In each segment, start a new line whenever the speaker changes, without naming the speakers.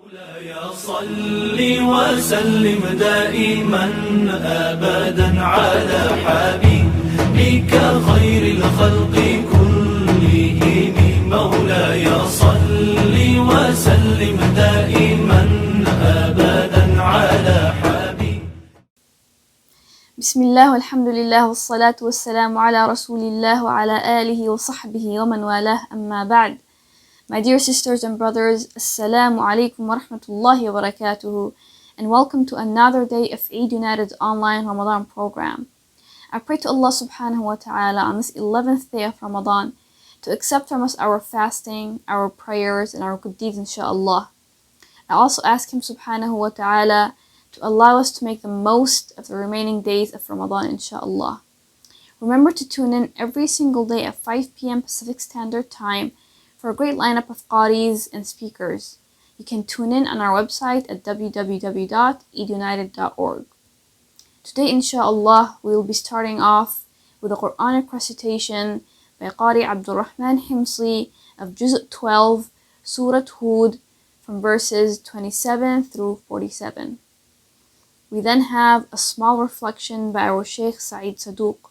مولاي صل وسلم دائما أبدا على حبيبك خير الخلق كلهم. مولاي صل وسلم دائما أبدا على حبيبك.
بسم الله والحمد لله والصلاة والسلام على رسول الله وعلى آله وصحبه ومن والاه، أما بعد. My dear sisters and brothers, Assalamu alaikum wa rahmatullahi wa barakatuhu, and welcome to another day of Eid United's online Ramadan program. I pray to Allah subhanahu wa ta'ala on this 11th day of Ramadan to accept from us our fasting, our prayers, and our good deeds, inshaAllah. I also ask Him subhanahu wa ta'ala to allow us to make the most of the remaining days of Ramadan, inshaAllah. Remember to tune in every single day at 5 p.m. Pacific Standard Time for a great lineup of qaris and speakers. You can tune in on our website at www.eidunited.org. Today, inshaAllah, we will be starting off with a Quranic recitation by Qari Abdul Rahman Himsi of Juz' 12, Surah Hud, from verses 27 through 47. We then have a small reflection by our Sheikh Saeed Saduq.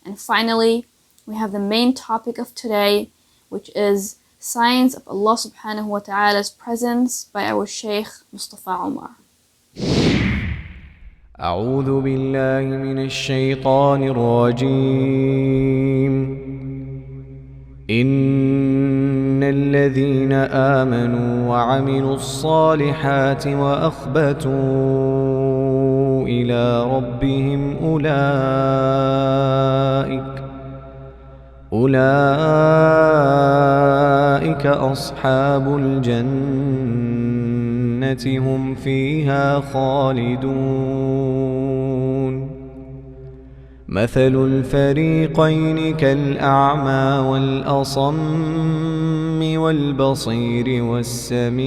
And finally, we have the main topic of today, which is signs of Allah subhanahu wa ta'ala's presence by our Sheikh Mustafa Umar.
أعوذ بالله من الشيطان الرجيم. إن الذين آمنوا وعملوا الصالحات وأخبتوا إلى ربهم أولئك أصحاب الجنة هم فيها خالدون. مثل الفريقين كالأعمى والأصم والبصير والسميع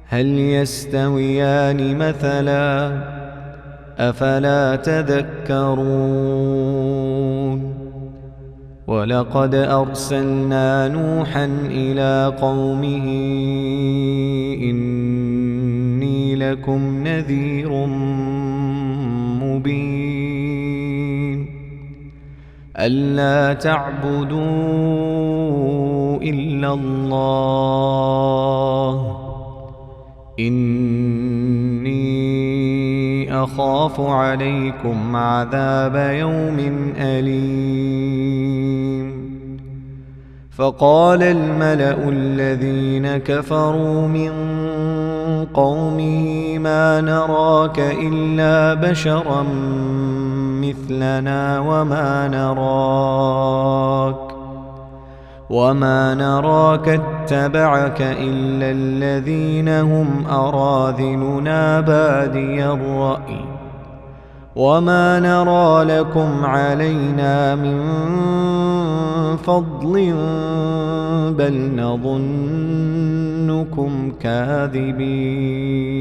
هل يستويان مثلا أفلا تذكرون. ولقد أرسلنا نوحا إلى قومه إني لكم نذير مبين ألا تعبدوا إلا الله إني أخاف عليكم عذاب يوم أليم. فقال الملأ الذين كفروا من قومه ما نراك إلا بشرا مثلنا وما نراك اتبعك إلا الذين هم أراذلنا بادي الرأي وما نرى لكم علينا من فضل بل نظنكم كاذبين.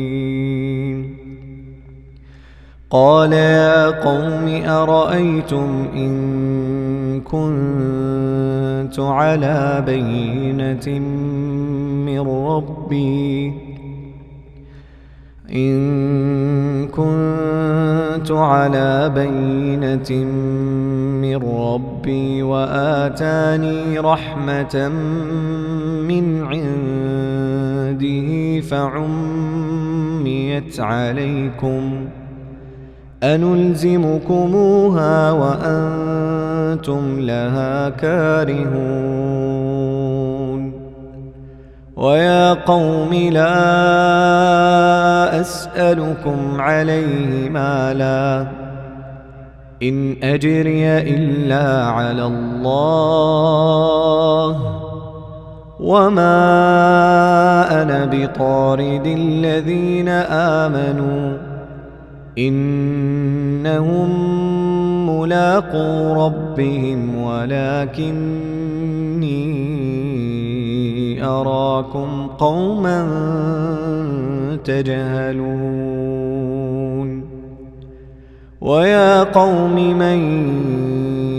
قال يا قوم أرأيتم إن كنت على بينة من ربي وآتاني رحمة من عنده فعميت عليكم أنلزمكموها وأنتم لها كارهون. ويا قوم لا أسألكم عليه مالا إن أجري إلا على الله وما أنا بطارد الذين آمنوا إنهم ملاقو ربهم ولكني أراكم قوما تجهلون. ويا قوم من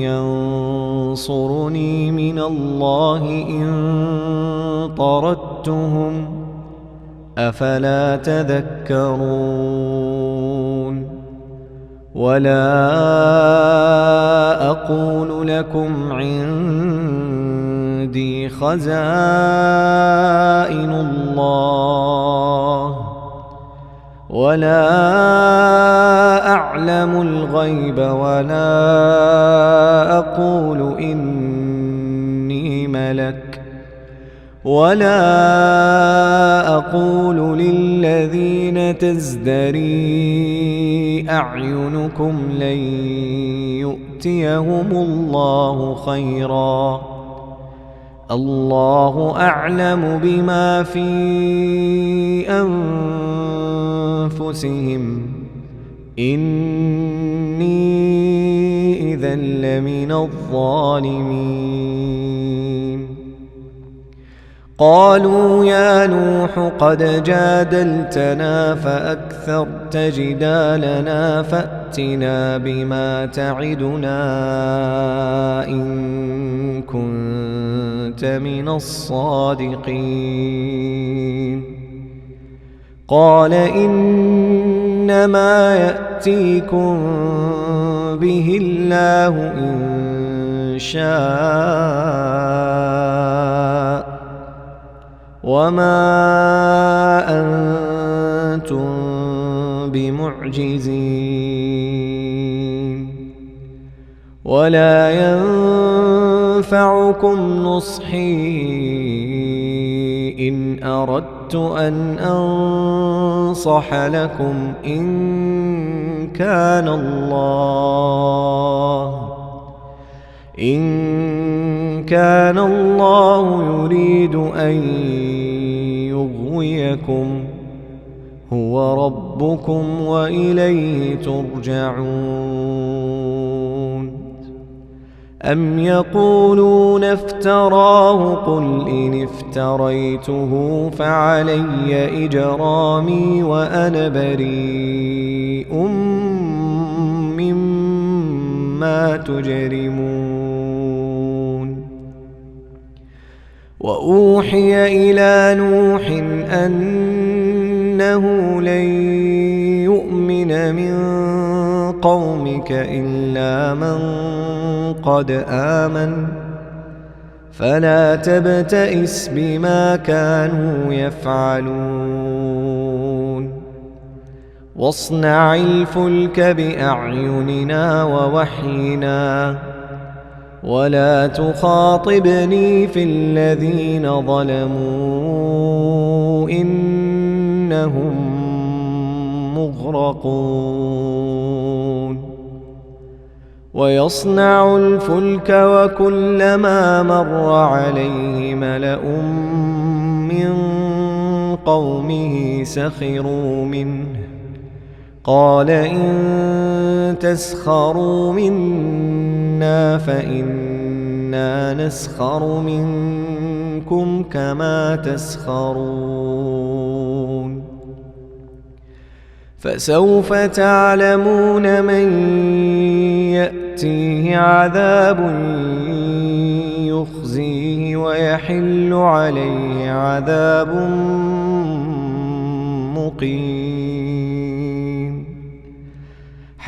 ينظر ينصرني من الله إن طردتهم أفلا تذكرون ولا أقول لكم عندي خزائن الله ولا أعلم الغيب ولا أقول إني ملك ولا أقول للذين تزدري أعينكم لن يؤتيهم الله خيرا الله أعلم بما في أنفسهم إني إذا لمن الظالمين قالوا يا نوح قد جادلتنا فأكثرت جدالنا فأتنا بما تعدنا إن كنت من الصادقين قال إنما يأتيكم به الله إن شاء وما أنتم بمعجزين ولا ينفعكم نصحي إن أردت أن أنصح لكم إن كان الله يريد أن يغويكم هو ربكم وإليه ترجعون أم يقولون افتراه قل إن افتريته فعلي إجرامي وأنا بريء مما تجرمون وأوحي إلى نوح أنه لن يؤمن من قومك إلا من قد آمن فلا تبتئس بما كانوا يفعلون واصنع الفلك بأعيننا ووحينا ولا تخاطبني في الذين ظلموا إنهم مغرقون ويصنع الفلك وكلما مر عليه ملأ من قومه سخروا منه قال إن تسخروا منا فإنا نسخر منكم كما تسخرون فسوف تعلمون من يأتيه عذاب يخزيه ويحل عليه عذاب مقيم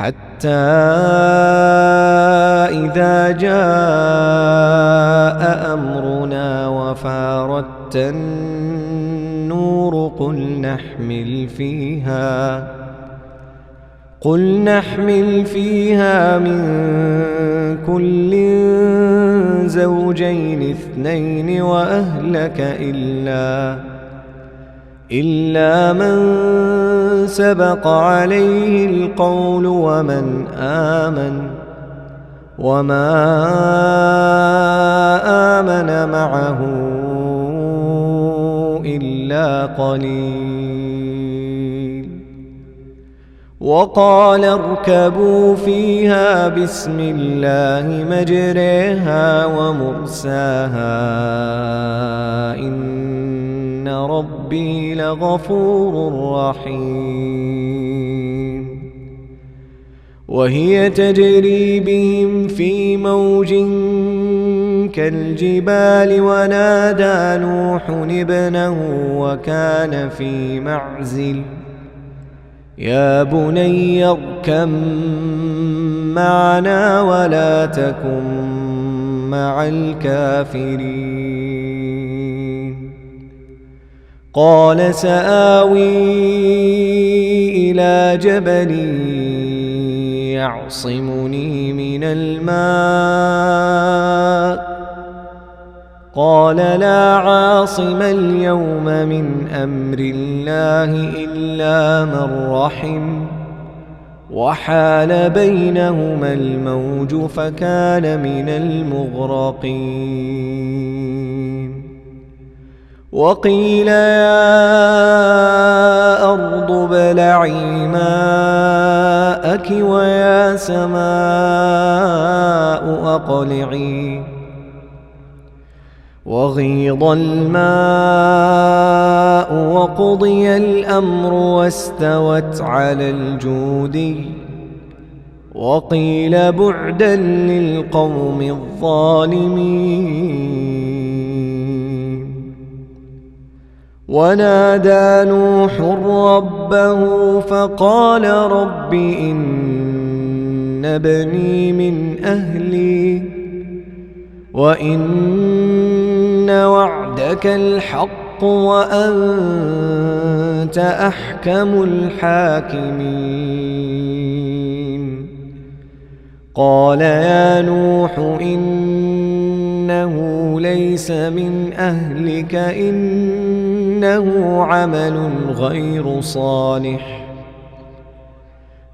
حتى إذا جاء أمرنا وفارت النور قل نحمل فيها من كل زوجين اثنين وأهلك إلا من سبق عليه القول ومن آمن وما آمن معه إلا قليل وقال اركبوا فيها بسم الله مجريها ومرساها إن ربي لغفور رحيم وهي تجري بهم في موج كالجبال ونادى نوح ابنه وكان في معزل يا بني اركب معنا ولا تكن مع الكافرين قال سآوي إلى جبل يعصمني من الماء قال لا عاصم اليوم من أمر الله إلا من رحم وحال بينهما الموج فكان من المغرقين وقيل يا أرض ابلعي ماءك ويا سماء أقلعي وغيض الماء وقضي الأمر واستوت على الجودي وقيل بعدا للقوم الظالمين ونادى نوح ربه فقال رب إن ابني من أهلي وإن وعدك الحق وأنت أحكم الحاكمين قال يا نوح إنه ليس من أهلك إنه عمل غير صالح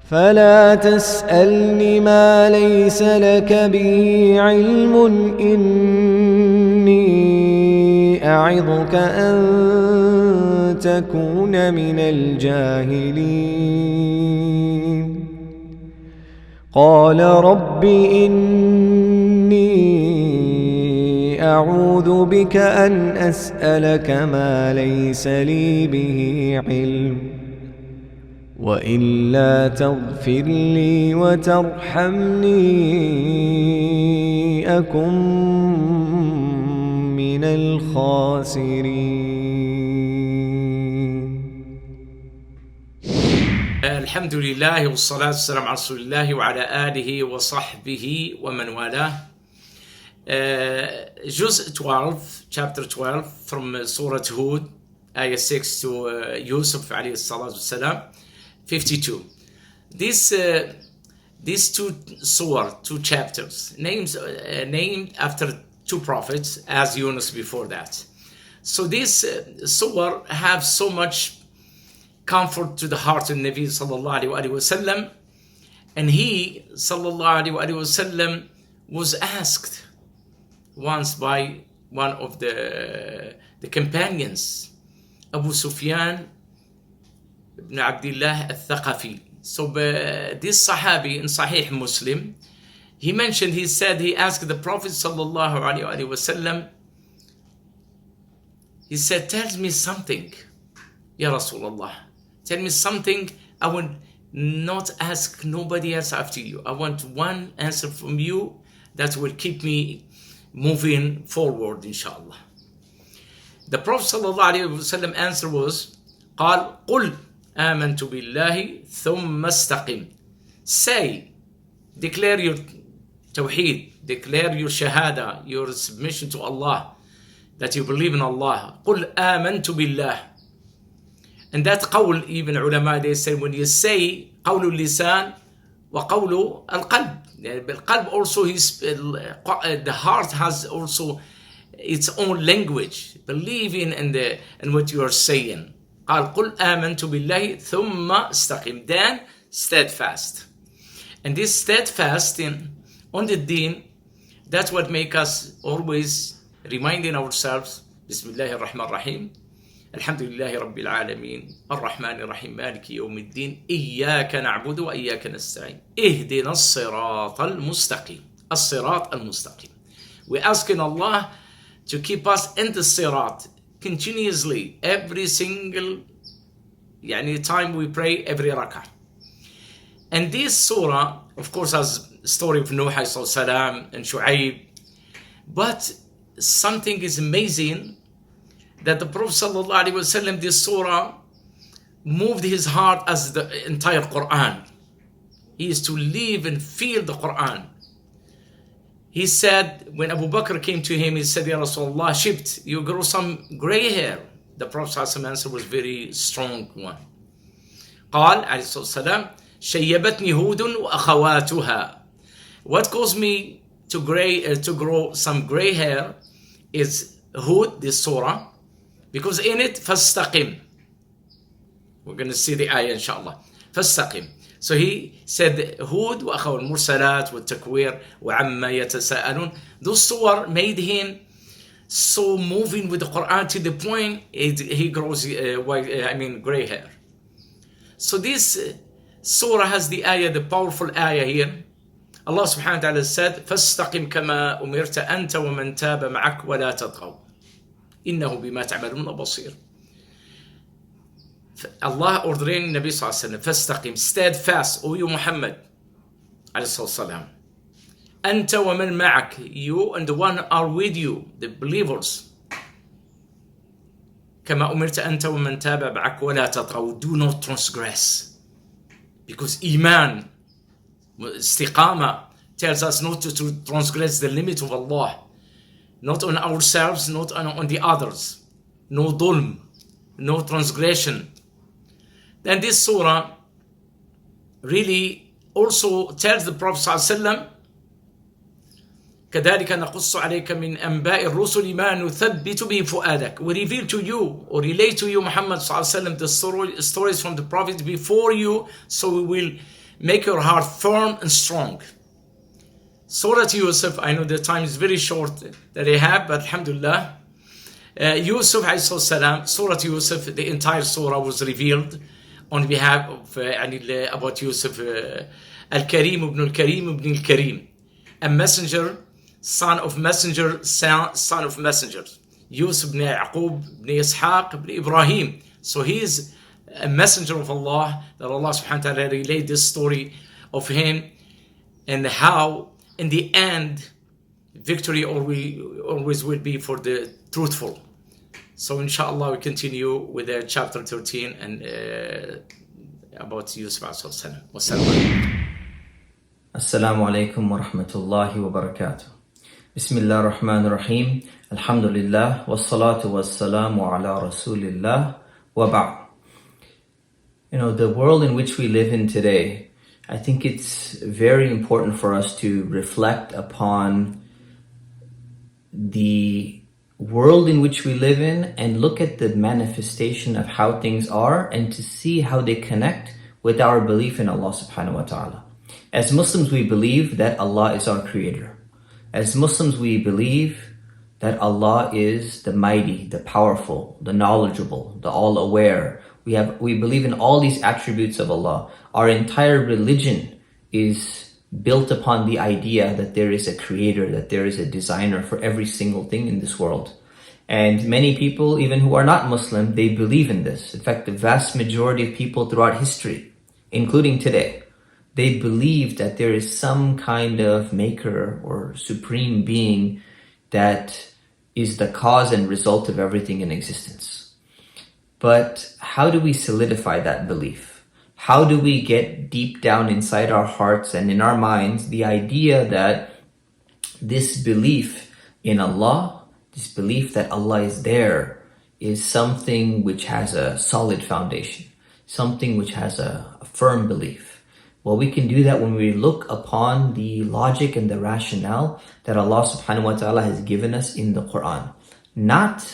فلا تسألني ما ليس لك به علم إني أعظك أن تكون من الجاهلين قال رب إني أعوذ بك أن أسألك ما ليس لي به علم وإلا تغفر لي وترحمني أكن من الخاسرين.
الحمد لله والصلاة والسلام على رسول الله وعلى آله وصحبه ومن والاه. Juz 12, chapter 12 from Surah Hud, ayah 6 to Yusuf alayhi salatu wasalam, 52. These two surah, two chapters, named after two prophets, as Yunus before that. So this surah have so much comfort to the heart of Nabi sallallahu alaihi wasallam, and he sallallahu alaihi wasallam was asked once by one of the companions, Abu Sufyan ibn Abdullah al-Thaqafi. So this Sahabi in Sahih Muslim, he mentioned, he said, he asked the Prophet sallallahu alaihi wasallam, he said, tell me something, Ya Rasulullah. Tell me something. I will not ask nobody else after you. I want one answer from you that will keep me moving forward, inshallah. The Prophet ﷺ answer was, قال قل آمنت بالله ثم استقم. Say, declare your tawheed, declare your shahada, your submission to Allah, that you believe in Allah. قل آمنت بالله. And that qawl, even ulama, they say, when you say qawl al-lisan wa qawl al-qalb. The qalb also, the heart has also its own language, believing in what you are saying. قال قل آمنت بالله ثم استقم. Then steadfast. And this steadfasting on the deen, that's what make us always reminding ourselves, Bismillahir Rahmanir Rahim. الحمد لله رب العالمين الرحمن الرحيم مالك يوم الدين إياك نعبد وإياك نستعين اهدنا الصراط المستقيم. الصراط المستقيم. We're asking Allah to keep us in the sirat continuously, every single time we pray, every rak'ah. And this surah, of course, has story of Nuh alayhi salam and Shu'aib, But something is amazing that the Prophet ﷺ, this surah moved his heart as the entire Quran. He used to live and feel the Quran. He said, when Abu Bakr came to him, he said, Ya Rasulullah, shibt, you grow some gray hair. The Prophet ﷺ answer was very strong one. قال عليه الصلاة والسلام شيبتني هود وأخواتها. What caused me to grow some gray hair is Hud, this surah, because in it فاستقم. We're going to see the ayah inshallah. فاستقم. So he said Hud وأخو المرسلات والتكوير وعما يتساءلون. Those surah made him so moving with the Quran to the point he grows gray hair. So this surah has the ayah, the powerful ayah here. Allah subhanahu wa ta'ala said, فَاسْتَقِمْ كَمَا أُمِرْتَ أَنْتَ وَمَنْ تَابَ مَعَكْ وَلَا تَطْغَوْا إِنَّهُ بِمَا تَعْمَلُونَ بَصِيرٌ. Allah ordering Nabi sallallahu alayhi wa sallam, فَاسْتَقِمْ, steadfast, O you Muhammad alayhi salam. أَنْتَ وَمَنْ مَعَكْ, you and the one are with you, the believers. كَمَا أُمِرْتَ أَنْتَ وَمَنْ تَابَ مَعَكْ وَلَا تَطْغَوْا, do not transgress. Because Iman, istiqamah, tells us not to transgress the limit of Allah, not on ourselves, not on the others, no dhulm, no transgression. Then this surah really also tells the Prophet ﷺ, كذلك نقص عليك من أنباء الرسل ما نثبت به فؤادك. We reveal to you or relate to you Muhammad ﷺ the stories from the Prophet before you, so we will make your heart firm and strong. Surah Yusuf, I know the time is very short that I have, but alhamdulillah. Yusuf alayhi salam, Surah Yusuf, the entire surah was revealed on behalf of about Yusuf, Al-Karim ibn Al-Karim ibn Al-Karim, a messenger, son of messenger, son of messengers. Yusuf ibn Yaqub ibn Ishaq ibn Ibrahim. So he is a messenger of Allah, that Allah subhanahu wa ta'ala relayed this story of him, and how in the end victory always will be for the truthful. So inshallah we continue with chapter 13 and about Yusuf alayhi salam.
Assalamu alaikum wa rahmatullahi wa barakatuh. Bismillah ar-Rahman ar-Rahim. Alhamdulillah wa salatu wa salamu ala rasulillah wa ba'd. You know, the world in which we live in today, I think it's very important for us to reflect upon the world in which we live in and look at the manifestation of how things are and to see how they connect with our belief in Allah subhanahu wa ta'ala. As Muslims, we believe that Allah is our creator. As Muslims, we believe that Allah is the mighty, the powerful, the knowledgeable, the all-aware. We believe in all these attributes of Allah. Our entire religion is built upon the idea that there is a creator, that there is a designer for every single thing in this world. And many people, even who are not Muslim, they believe in this. In fact, the vast majority of people throughout history, including today, they believe that there is some kind of maker or supreme being that is the cause and result of everything in existence. But how do we solidify that belief? How do we get deep down inside our hearts and in our minds the idea that this belief in Allah, this belief that Allah is there, is something which has a solid foundation, something which has a firm belief? Well, we can do that when we look upon the logic and the rationale that Allah subhanahu wa ta'ala has given us in the Quran. Not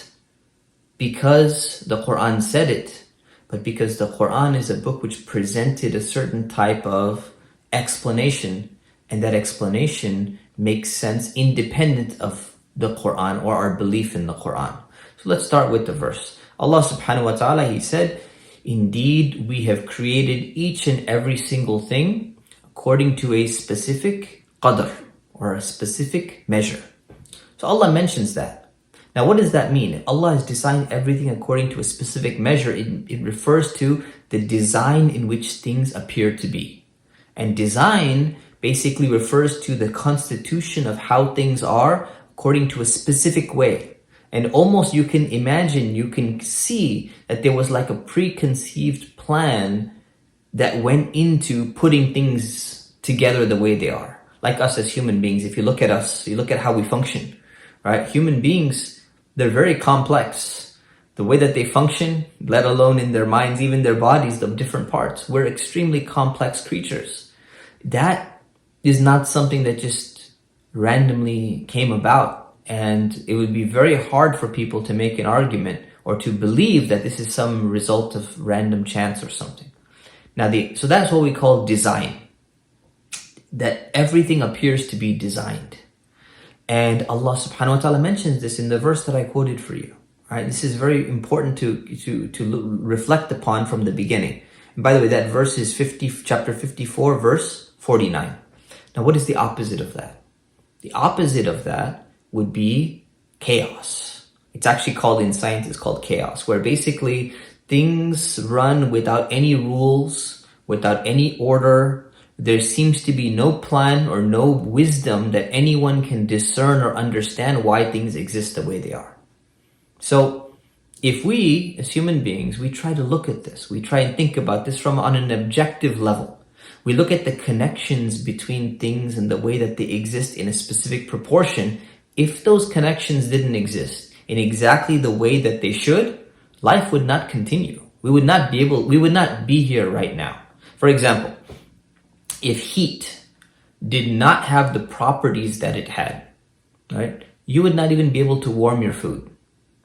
because the Quran said it, but because the Quran is a book which presented a certain type of explanation, and that explanation makes sense independent of the Quran or our belief in the Quran. So let's start with the verse. Allah subhanahu wa ta'ala, He said, indeed, we have created each and every single thing according to a specific qadr, or a specific measure. So Allah mentions that. Now, what does that mean? Allah has designed everything according to a specific measure. It refers to the design in which things appear to be. And design basically refers to the constitution of how things are according to a specific way. And almost you can imagine, you can see that there was like a preconceived plan that went into putting things together the way they are. Like us as human beings, if you look at us, you look at how we function, right? Human beings, they're very complex. The way that they function, let alone in their minds, even their bodies, the different parts, we're extremely complex creatures. That is not something that just randomly came about. And it would be very hard for people to make an argument or to believe that this is some result of random chance or something. Now, so that's what we call design. That everything appears to be designed. And Allah subhanahu wa ta'ala mentions this in the verse that I quoted for you. Right? This is very important to reflect upon from the beginning. And by the way, that verse is chapter 54, verse 49. Now, what is the opposite of that? The opposite of that would be chaos. It's actually called, in science, it's called chaos, where basically things run without any rules, without any order. There seems to be no plan or no wisdom that anyone can discern or understand why things exist the way they are. So if we, as human beings, we try to look at this, we try and think about this on an objective level. We look at the connections between things and the way that they exist in a specific proportion. If those connections didn't exist in exactly the way that they should, life would not continue. We would not be here right now. For example, if heat did not have the properties that it had, right, you would not even be able to warm your food,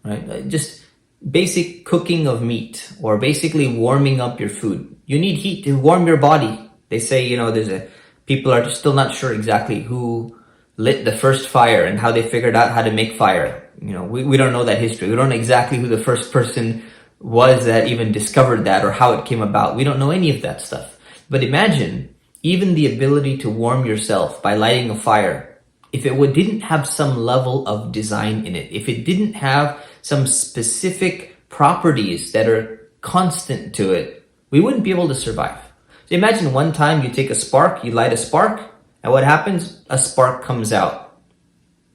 right? Just basic cooking of meat or basically warming up your food. You need heat to warm your body. They say, people are still not sure exactly who lit the first fire and how they figured out how to make fire. We don't know that history. We don't know exactly who the first person was that even discovered that or how it came about. We don't know any of that stuff. But imagine even the ability to warm yourself by lighting a fire. If it didn't have some level of design in it, if it didn't have some specific properties that are constant to it, we wouldn't be able to survive. So imagine one time you take a spark, you light a spark, and what happens? A spark comes out,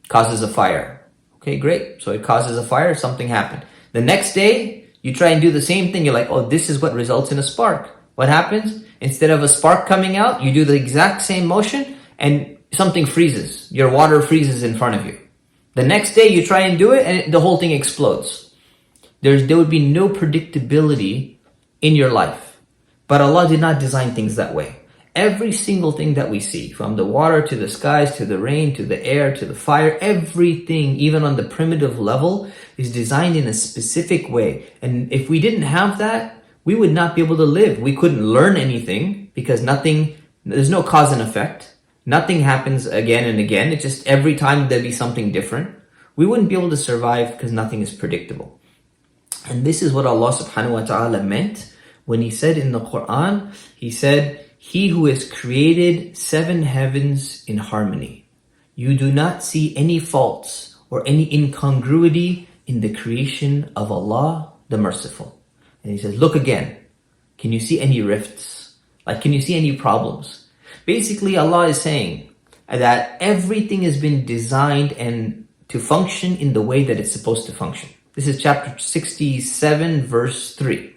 causes a fire. Okay, great. So it causes a fire, something happened. The next day, you try and do the same thing. You're like, oh, this is what results in a spark. What happens? Instead of a spark coming out, you do the exact same motion and something freezes. Your water freezes in front of you. The next day, you try and do it and the whole thing explodes. There would be no predictability in your life. But Allah did not design things that way. Every single thing that we see, from the water to the skies, to the rain, to the air, to the fire, everything, even on the primitive level, is designed in a specific way. And if we didn't have that, we would not be able to live. We couldn't learn anything because there's no cause and effect. Nothing happens again and again. It's just every time there'd be something different. We wouldn't be able to survive because nothing is predictable. And this is what Allah subhanahu wa ta'ala meant when He said in the Quran, He said, He who has created 7 heavens in harmony. You do not see any faults or any incongruity in the creation of Allah, the Merciful. And He says, look again. Can you see any rifts? Can you see any problems? Basically, Allah is saying that everything has been designed and to function in the way that it's supposed to function. This is chapter 67, verse 3.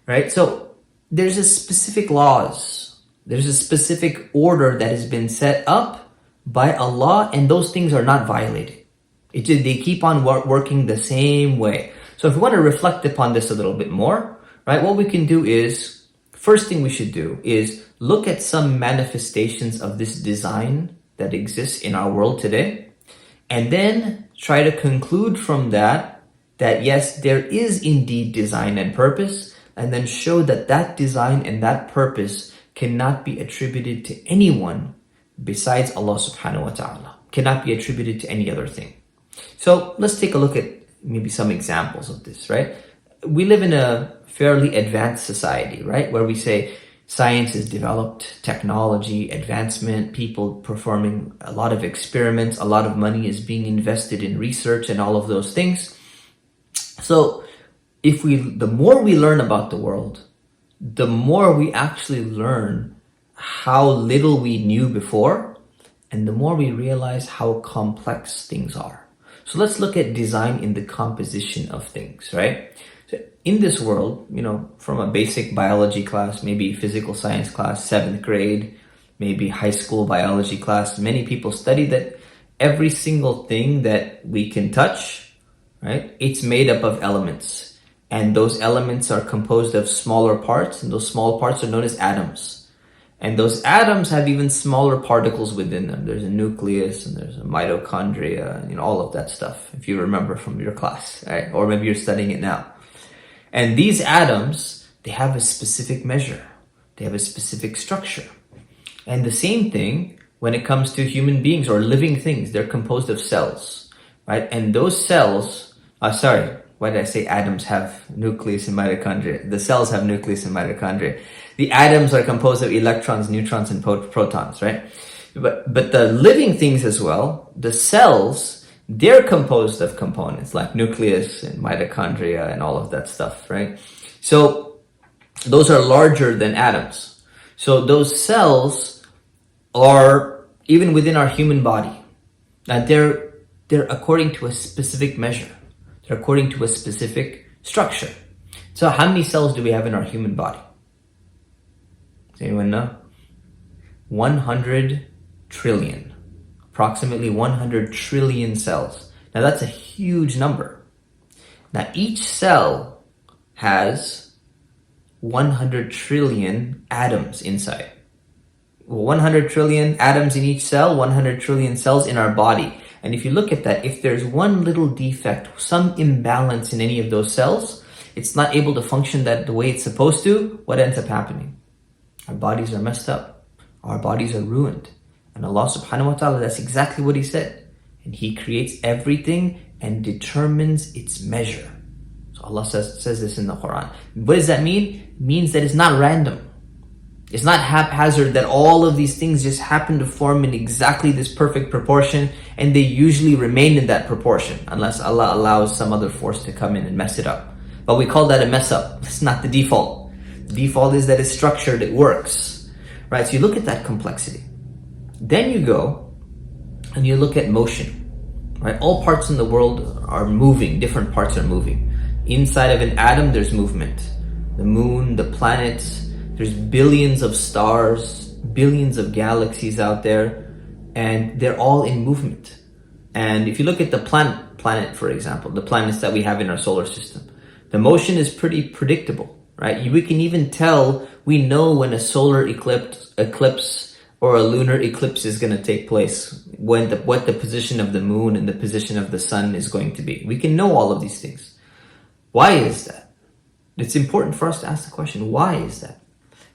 Right? So there's a specific laws. There's a specific order that has been set up by Allah, and those things are not violated. They keep on working the same way. So if we want to reflect upon this a little bit more, right, what we can do is, first thing we should do is look at some manifestations of this design that exists in our world today, and then try to conclude from that yes, there is indeed design and purpose, and then show that design and that purpose cannot be attributed to anyone besides Allah subhanahu wa ta'ala. Cannot be attributed to any other thing. So let's take a look at maybe some examples of this, right? We live in a fairly advanced society, right? Where we say science is developed, technology, advancement, people performing a lot of experiments, a lot of money is being invested in research and all of those things. So the more we learn about the world, the more we actually learn how little we knew before and the more we realize how complex things are. So let's look at design in the composition of things, right? So in this world, from a basic biology class, maybe physical science class, 7th grade, maybe high school biology class, many people study that every single thing that we can touch, right? It's made up of elements. And those elements are composed of smaller parts, and those small parts are known as atoms. And those atoms have even smaller particles within them. There's a nucleus and there's a mitochondria, and all of that stuff, if you remember from your class, right? Or maybe you're studying it now. And these atoms, they have a specific measure. They have a specific structure. And the same thing when it comes to human beings or living things, they're composed of cells, right? And those cells, why did I say atoms have nucleus and mitochondria? The cells have nucleus and mitochondria. The atoms are composed of electrons, neutrons, and protons, right? But the living things as well, the cells, they're composed of components like nucleus and mitochondria and all of that stuff, right? So those are larger than atoms. So those cells are even within our human body. Now they're according to a specific measure. They're according to a specific structure. So how many cells do we have in our human body? Does anyone know? 100 trillion. Approximately 100 trillion cells. Now that's a huge number. Now each cell has 100 trillion atoms inside. 100 trillion atoms in each cell, 100 trillion cells in our body. And if you look at that, if there's one little defect, some imbalance in any of those cells, it's not able to function the way it's supposed to, what ends up happening? Our bodies are messed up. Our bodies are ruined. And Allah subhanahu wa ta'ala, that's exactly what He said. And He creates everything and determines its measure. So Allah says this in the Quran. What does that mean? It means that it's not random. It's not haphazard that all of these things just happen to form in exactly this perfect proportion, and they usually remain in that proportion unless Allah allows some other force to come in and mess it up. But we call that a mess up. It's not the default. The default is that it's structured, it works. Right? So you look at that complexity. Then you go and you look at motion. Right? All parts in the world are moving, different parts are moving. Inside of an atom, there's movement. The moon, the planets, there's billions of stars, billions of galaxies out there, and they're all in movement. And if you look at the planet, for example, the planets that we have in our solar system, the motion is pretty predictable, right? We can even tell, we know when a solar eclipse or a lunar eclipse is going to take place, what the position of the moon and the position of the sun is going to be. We can know all of these things. Why is that? It's important for us to ask the question, why is that?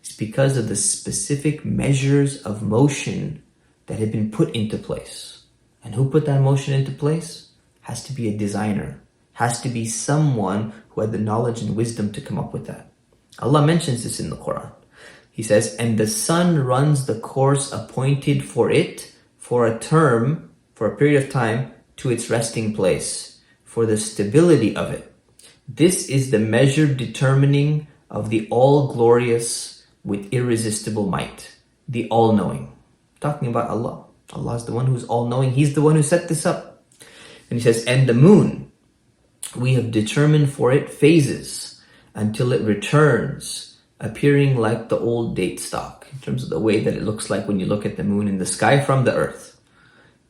It's because of the specific measures of motion that have been put into place. And who put that motion into place? Has to be a designer. Has to be someone who had the knowledge and wisdom to come up with that. Allah mentions this in the Quran. He says, and the sun runs the course appointed for it for a term, for a period of time, to its resting place, for the stability of it. This is the measure determining of the all-glorious with irresistible might, the all-knowing. Talking about Allah. Allah is the one who's all-knowing. He's the one who set this up. And He says, and the moon, we have determined for it phases until it returns, appearing like the old date stock, in terms of the way that it looks like when you look at the moon in the sky from the earth.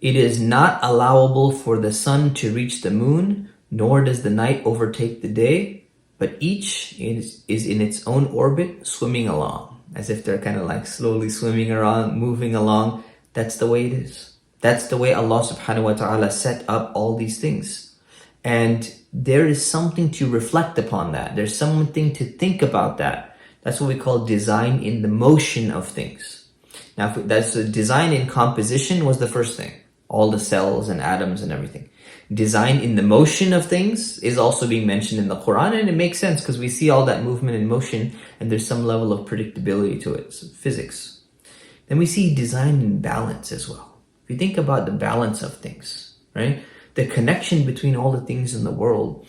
It is not allowable for the sun to reach the moon, nor does the night overtake the day, but each is in its own orbit, swimming along, as if they're kind of like slowly swimming around, moving along. That's the way it is. That's the way Allah subhanahu wa ta'ala set up all these things. And there is something to reflect upon that. There's something to think about that. That's what we call design in the motion of things. Now, that's the design in composition was the first thing. All the cells and atoms and everything. Design in the motion of things is also being mentioned in the Quran, and it makes sense because we see all that movement and motion, and there's some level of predictability to it, so physics. Then we see design in balance as well. If you think about the balance of things, right? The connection between all the things in the world,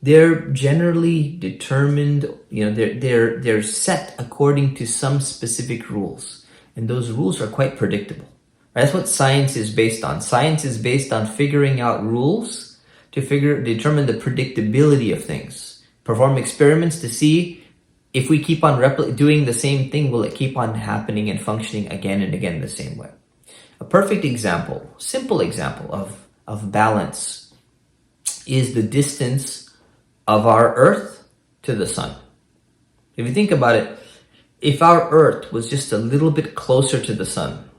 they're generally determined, they're set according to some specific rules, and those rules are quite predictable. That's what science is based on. Science is based on figuring out rules to determine the predictability of things. Perform experiments to see if we keep on doing the same thing, will it keep on happening and functioning again and again the same way? A perfect example, simple example of balance is the distance of our Earth to the sun. If you think about it, if our Earth was just a little bit closer to the sun,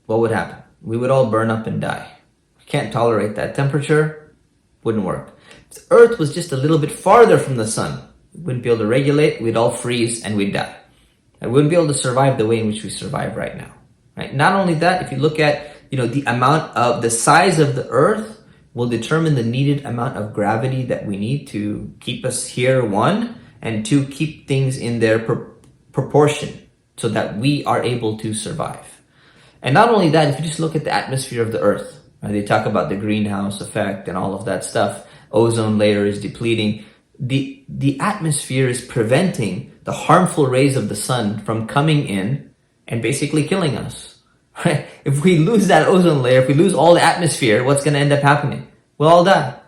what would happen? We would all burn up and die. We can't tolerate that temperature, wouldn't work. If the Earth was just a little bit farther from the sun, we wouldn't be able to regulate, we'd all freeze and we'd die. And we wouldn't be able to survive the way in which we survive right now. Right? Not only that, if you look at the size of the Earth will determine the needed amount of gravity that we need to keep us here, one, and two, keep things in their proportion so that we are able to survive. And not only that, if you just look at the atmosphere of the Earth, right, they talk about the greenhouse effect and all of that stuff, ozone layer is depleting. The atmosphere is preventing the harmful rays of the sun from coming in and basically killing us. Right? If we lose that ozone layer, if we lose all the atmosphere, what's going to end up happening? We'll all die.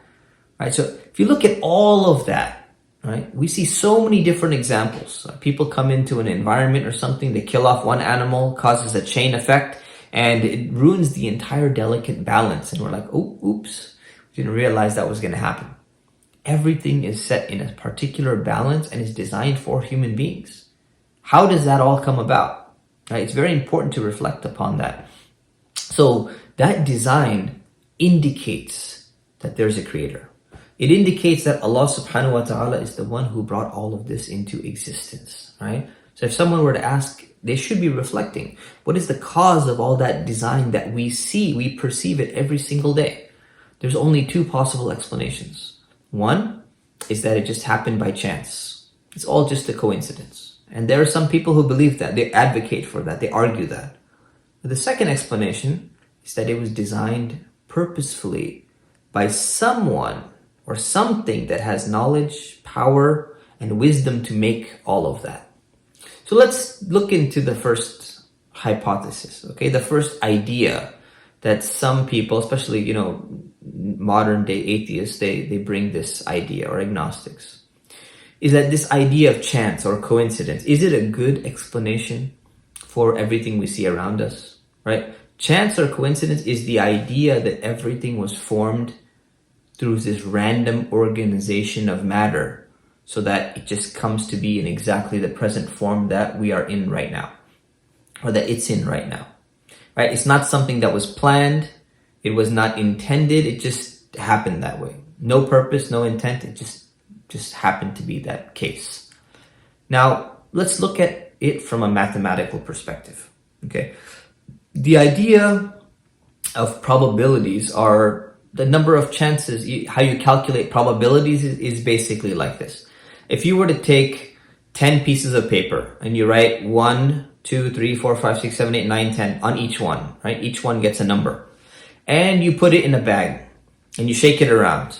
Right? So if you look at all of that, right, we see so many different examples. People come into an environment or something, they kill off one animal, causes a chain effect, and it ruins the entire delicate balance. And we're like, oh, oops, we didn't realize that was going to happen. Everything is set in a particular balance and is designed for human beings. How does that all come about? Right? It's very important to reflect upon that. So that design indicates that there's a creator. It indicates that Allah subhanahu wa ta'ala is the one who brought all of this into existence, right? So if someone were to ask, they should be reflecting, what is the cause of all that design that we see, we perceive it every single day? There's only two possible explanations. One is that it just happened by chance. It's all just a coincidence. And there are some people who believe that, they advocate for that, they argue that. But the second explanation is that it was designed purposefully by someone or something that has knowledge, power, and wisdom to make all of that. So let's look into the first hypothesis, okay? The first idea that some people, especially, modern day atheists, they bring this idea, or agnostics, is that this idea of chance or coincidence, is it a good explanation for everything we see around us, right? Chance or coincidence is the idea that everything was formed through this random organization of matter so that it just comes to be in exactly the present form that we are in right now, or that it's in right now, right? It's not something that was planned. It was not intended. It just happened that way. No purpose, no intent. It just happened to be that case. Now, let's look at it from a mathematical perspective, okay? The idea of probabilities are the number of chances, how you calculate probabilities is basically like this. If you were to take 10 pieces of paper and you write 1, 2, 3, 4, 5, 6, 7, 8, 9, 10 on each one, right? Each one gets a number. And you put it in a bag and you shake it around.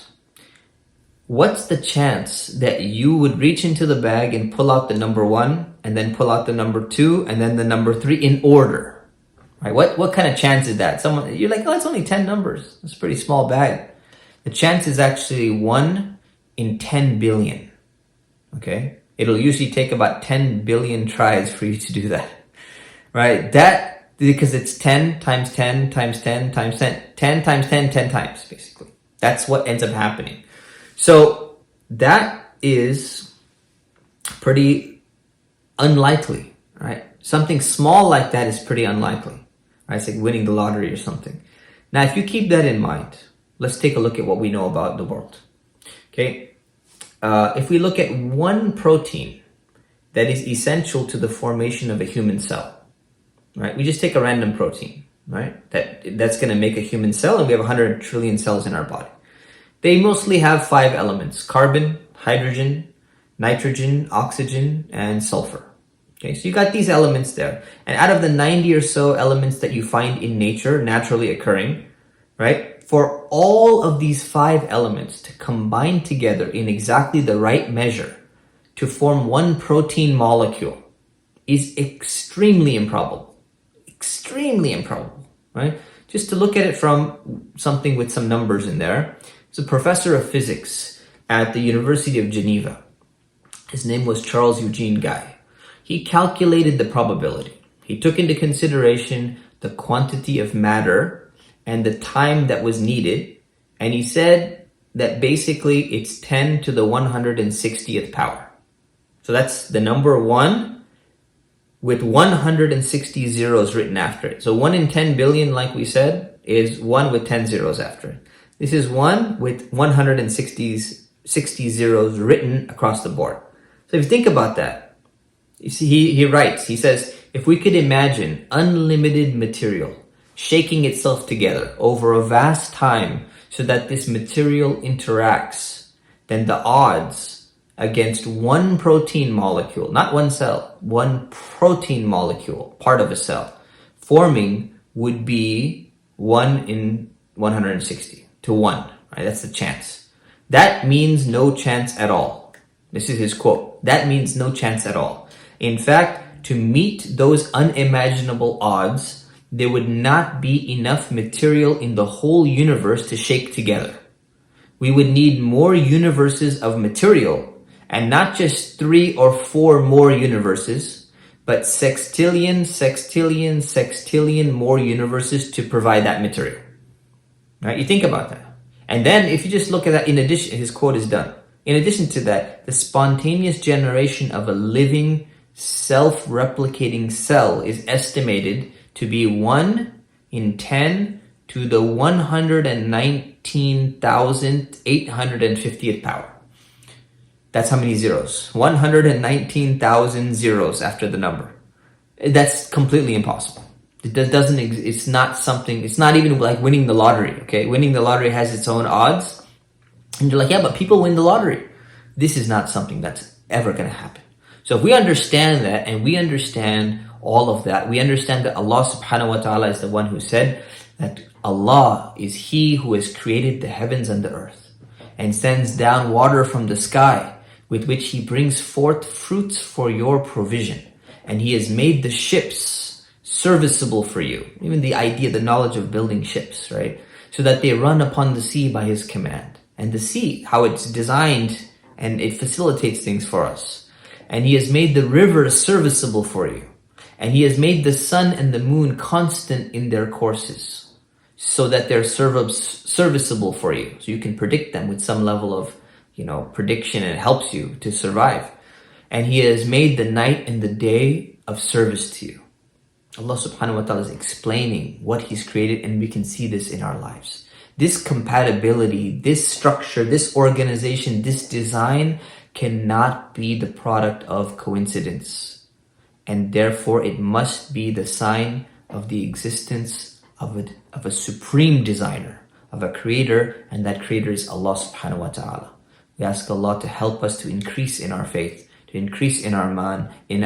What's the chance that you would reach into the bag and pull out the number 1 and then pull out the number 2 and then the number 3 in order? Right? What kind of chance is that? You're like, oh, it's only 10 numbers. It's a pretty small bag. The chance is actually 1 in 10 billion. Okay? It'll usually take about 10 billion tries for you to do that. Right? That, because it's 10 times 10 times 10 times 10. 10 times 10, 10 times, basically. That's what ends up happening. So that is pretty unlikely, right? Something small like that is pretty unlikely, right? It's like winning the lottery or something. Now, if you keep that in mind, let's take a look at what we know about the world, okay? If we look at one protein that is essential to the formation of a human cell, right? We just take a random protein, right? That's going to make a human cell, and we have 100 trillion cells in our body. They mostly have 5 elements: carbon, hydrogen, nitrogen, oxygen, and sulfur. Okay, so you got these elements there. And out of the 90 or so elements that you find in nature, naturally occurring, right? For all of these 5 elements to combine together in exactly the right measure to form one protein molecule is extremely improbable. extremely improbable, right? Just to look at it from something with some numbers in there. It's a professor of physics at the University of Geneva. His name was Charles Eugene Guy. He calculated the probability. He took into consideration the quantity of matter and the time that was needed, and he said that basically it's 10 to the 160th power. So that's the number 1 with 160 zeros written after it. So 1 in 10 billion, like we said, is 1 with 10 zeros after it. This is 1 with 160 zeros written across the board. So if you think about that, you see, he writes, he says, if we could imagine unlimited material shaking itself together over a vast time so that this material interacts, then the odds against one protein molecule, not one cell, one protein molecule, part of a cell, forming would be 1 in 160 to 1, right? That's the chance. That means no chance at all. This is his quote. That means no chance at all. In fact, to meet those unimaginable odds, there would not be enough material in the whole universe to shake together. We would need more universes of material, and not just 3 or 4 more universes, but sextillion more universes to provide that material. Right? You think about that. And then if you just look at that, in addition, his quote is done. In addition to that, the spontaneous generation of a living, self-replicating cell is estimated to be 1 in 10 to the 119,850th power. That's how many zeros. 119,000 zeros after the number. That's completely impossible. It doesn't. It's not something. It's not even like winning the lottery. Okay, winning the lottery has its own odds, and you're like, yeah, but people win the lottery. This is not something that's ever going to happen. So if we understand that, and we understand all of that, we understand that Allah subhanahu wa ta'ala is the one who said that Allah is He who has created the heavens and the earth and sends down water from the sky with which He brings forth fruits for your provision. And He has made the ships serviceable for you. Even the idea, the knowledge of building ships, right? So that they run upon the sea by His command. And the sea, how it's designed, and it facilitates things for us. And He has made the rivers serviceable for you. And He has made the sun and the moon constant in their courses, so that they're serviceable for you. So you can predict them with some level of, prediction, and it helps you to survive. And He has made the night and the day of service to you. Allah subhanahu wa ta'ala is explaining what He's created, and we can see this in our lives. This compatibility, this structure, this organization, this design cannot be the product of coincidence. And therefore it must be the sign of the existence of a supreme designer, of a creator, and that creator is Allah subhanahu wa ta'ala. We ask Allah to help us to increase in our faith, to increase in our iman, and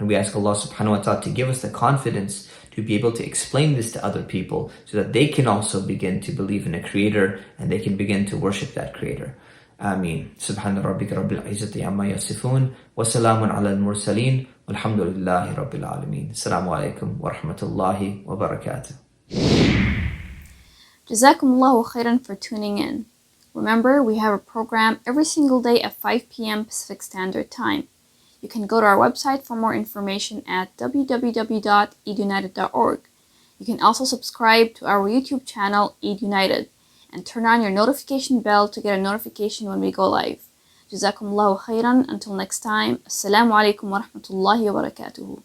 we ask Allah subhanahu wa ta'ala to give us the confidence to be able to explain this to other people so that they can also begin to believe in a creator and they can begin to worship that creator. Ameen. Subhana rabbika rabbil izzati amma yasifun wa salamun ala al-mursaleen walhamdulillahi rabbil alameen. Assalamu alaikum wa rahmatullahi wa barakatuh.
Jazakumullahu khairan for tuning in. Remember, we have a program every single day at 5 p.m. Pacific Standard Time. You can go to our website for more information at www.eidunited.org. You can also subscribe to our YouTube channel, Eid United, and turn on your notification bell to get a notification when we go live. Jazakumullahu khairan. Until next time, Assalamu alaikum wa rahmatullahi wa barakatuhu.